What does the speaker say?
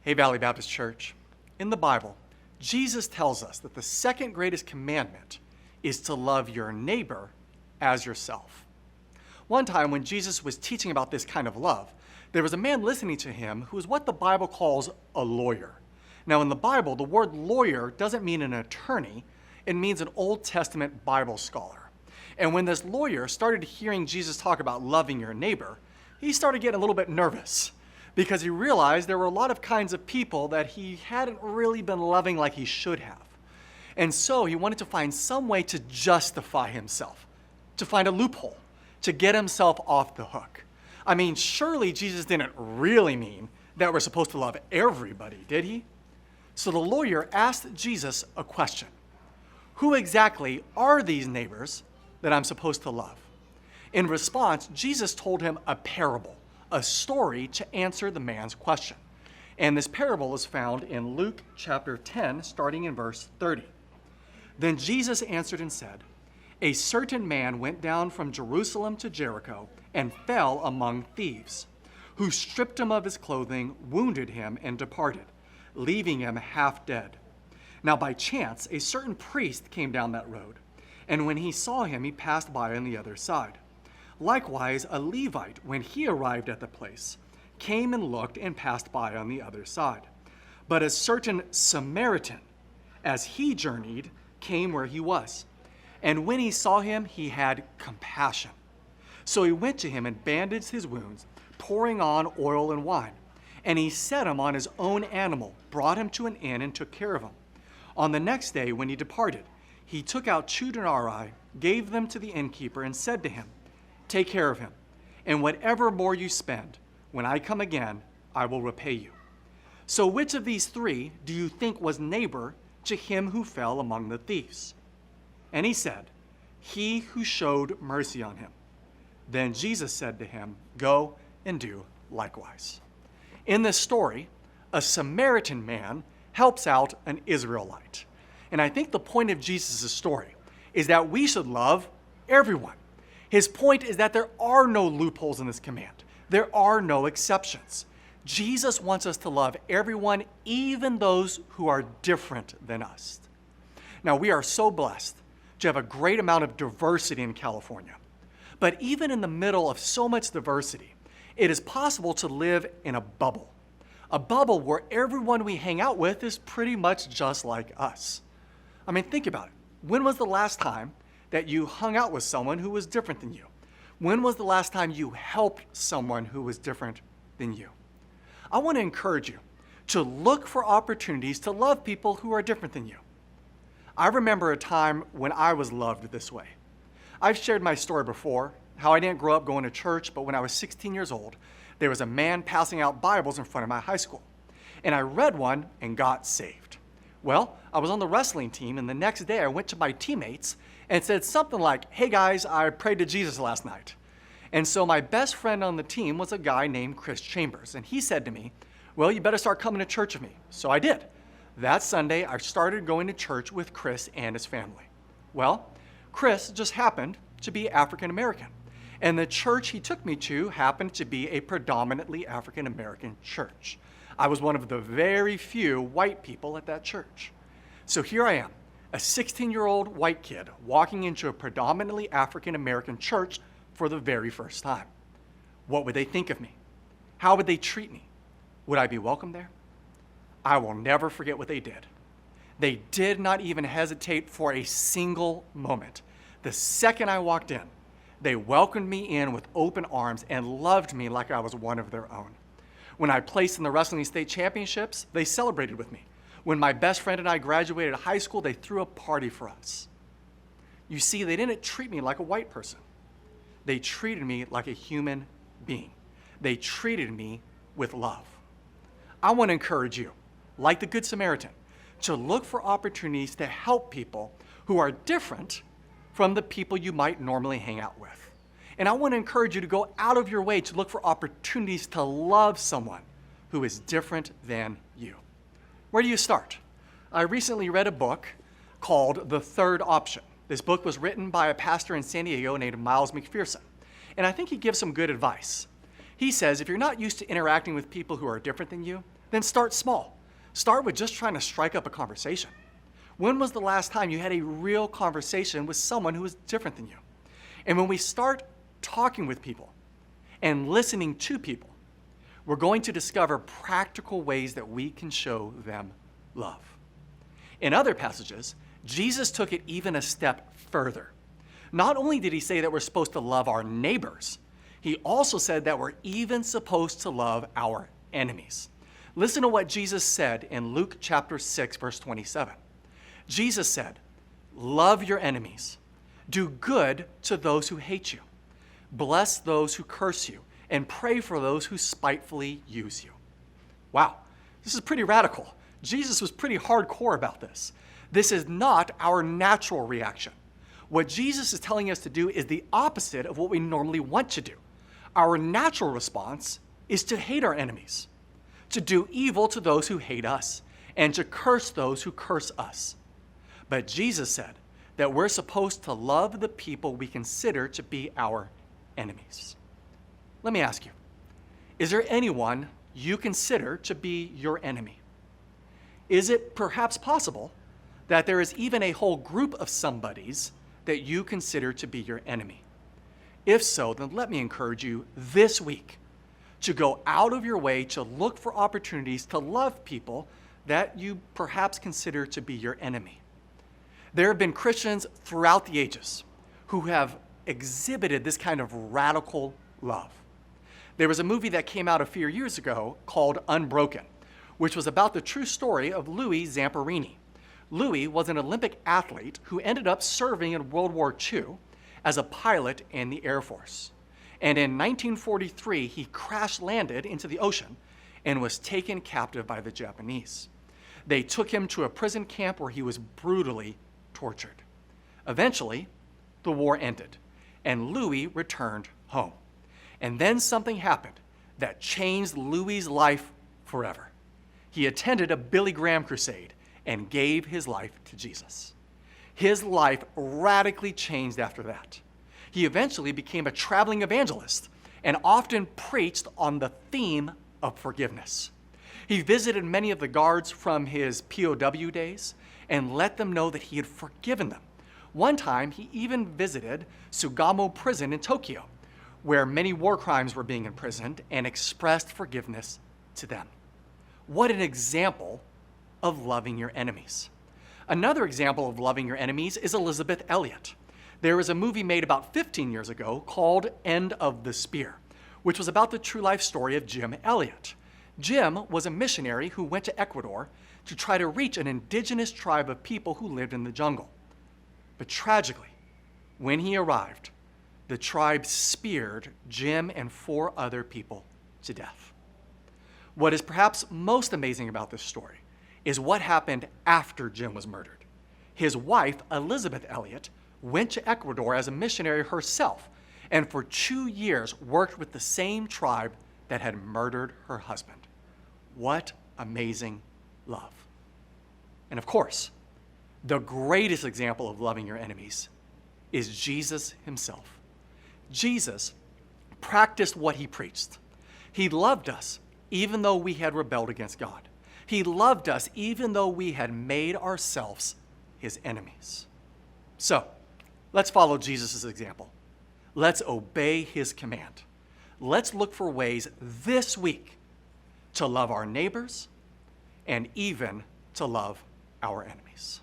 Hey, Valley Baptist Church. In the Bible, Jesus tells us that the second greatest commandment is to love your neighbor as yourself. One time when Jesus was teaching about this kind of love, there was a man listening to him who is what the Bible calls a lawyer. Now in the Bible, the word lawyer doesn't mean an attorney, it means an Old Testament Bible scholar. And when this lawyer started hearing Jesus talk about loving your neighbor, he started getting a little bit nervous because he realized there were a lot of kinds of people that he hadn't really been loving like he should have. And so he wanted to find some way to justify himself, to find a loophole, to get himself off the hook. I mean, surely Jesus didn't really mean that we're supposed to love everybody, did he? So the lawyer asked Jesus a question. Who exactly are these neighbors that I'm supposed to love? In response, Jesus told him a parable, a story to answer the man's question. And this parable is found in Luke chapter 10, starting in verse 30. Then Jesus answered and said, "A certain man went down from Jerusalem to Jericho and fell among thieves, who stripped him of his clothing, wounded him, and departed, leaving him half dead. Now by chance a certain priest came down that road, and when he saw him, he passed by on the other side. Likewise, a Levite, when he arrived at the place, came and looked and passed by on the other side. But a certain Samaritan, as he journeyed, came where he was. And when he saw him, he had compassion. So he went to him and bandaged his wounds, pouring on oil and wine. And he set him on his own animal, brought him to an inn, and took care of him. On the next day, when he departed, he took out 2 denarii, gave them to the innkeeper, and said to him, 'Take care of him, and whatever more you spend, when I come again, I will repay you.' So which of these 3 do you think was neighbor to him who fell among the thieves?" And he said, "He who showed mercy on him." Then Jesus said to him, "Go and do likewise." In this story, a Samaritan man helps out an Israelite. And I think the point of Jesus' story is that we should love everyone. His point is that there are no loopholes in this command. There are no exceptions. Jesus wants us to love everyone, even those who are different than us. Now, we are so blessed to have a great amount of diversity in California. But even in the middle of so much diversity, it is possible to live in a bubble where everyone we hang out with is pretty much just like us. I mean, think about it. When was the last time that you hung out with someone who was different than you? When was the last time you helped someone who was different than you? I want to encourage you to look for opportunities to love people who are different than you. I remember a time when I was loved this way. I've shared my story before, how I didn't grow up going to church, but when I was 16 years old, there was a man passing out Bibles in front of my high school. And I read one and got saved. Well, I was on the wrestling team, and the next day I went to my teammates and said something like, "Hey guys, I prayed to Jesus last night." And so my best friend on the team was a guy named Chris Chambers, and he said to me, "Well, you better start coming to church with me." So I did. That Sunday, I started going to church with Chris and his family. Well, Chris just happened to be African American, and the church he took me to happened to be a predominantly African American church. I was one of the very few white people at that church. So here I am, a 16-year-old white kid walking into a predominantly African American church for the very first time. What would they think of me? How would they treat me? Would I be welcome there? I will never forget what they did. They did not even hesitate for a single moment. The second I walked in, they welcomed me in with open arms and loved me like I was one of their own. When I placed in the wrestling state championships, they celebrated with me. When my best friend and I graduated high school, they threw a party for us. You see, they didn't treat me like a white person. They treated me like a human being. They treated me with love. I want to encourage you, like the Good Samaritan, to look for opportunities to help people who are different from the people you might normally hang out with. And I want to encourage you to go out of your way to look for opportunities to love someone who is different than you. Where do you start? I recently read a book called The Third Option. This book was written by a pastor in San Diego named Miles McPherson. And I think he gives some good advice. He says if you're not used to interacting with people who are different than you, then start small. Start with just trying to strike up a conversation. When was the last time you had a real conversation with someone who is different than you? And when we start talking with people and listening to people, we're going to discover practical ways that we can show them love. In other passages, Jesus took it even a step further. Not only did he say that we're supposed to love our neighbors, he also said that we're even supposed to love our enemies. Listen to what Jesus said in Luke chapter 6, verse 27. Jesus said, "Love your enemies. Do good to those who hate you. Bless those who curse you, and pray for those who spitefully use you." Wow, this is pretty radical. Jesus was pretty hardcore about this. This is not our natural reaction. What Jesus is telling us to do is the opposite of what we normally want to do. Our natural response is to hate our enemies, to do evil to those who hate us, and to curse those who curse us. But Jesus said that we're supposed to love the people we consider to be our enemies. Let me ask you, is there anyone you consider to be your enemy? Is it perhaps possible that there is even a whole group of somebodies that you consider to be your enemy? If so, then let me encourage you this week to go out of your way to look for opportunities to love people that you perhaps consider to be your enemy. There have been Christians throughout the ages who have exhibited this kind of radical love. There was a movie that came out a few years ago called Unbroken, which was about the true story of Louis Zamperini. Louis was an Olympic athlete who ended up serving in World War II as a pilot in the Air Force. And in 1943, he crash-landed into the ocean and was taken captive by the Japanese. They took him to a prison camp where he was brutally tortured. Eventually, the war ended, and Louis returned home. And then something happened that changed Louis's life forever. He attended a Billy Graham crusade and gave his life to Jesus. His life radically changed after that. He eventually became a traveling evangelist and often preached on the theme of forgiveness. He visited many of the guards from his POW days and let them know that he had forgiven them. One time, he even visited Sugamo prison in Tokyo, where many war crimes were being imprisoned, and expressed forgiveness to them. What an example of loving your enemies. Another example of loving your enemies is Elizabeth Elliot. There was a movie made about 15 years ago called End of the Spear, which was about the true life story of Jim Elliot. Jim was a missionary who went to Ecuador to try to reach an indigenous tribe of people who lived in the jungle. But tragically, when he arrived, the tribe speared Jim and 4 other people to death. What is perhaps most amazing about this story is what happened after Jim was murdered. His wife, Elizabeth Elliot, went to Ecuador as a missionary herself, and for 2 years worked with the same tribe that had murdered her husband. What amazing love. And of course, the greatest example of loving your enemies is Jesus himself. Jesus practiced what he preached. He loved us even though we had rebelled against God. He loved us even though we had made ourselves his enemies. So, let's follow Jesus' example. Let's obey his command. Let's look for ways this week to love our neighbors and even to love our enemies.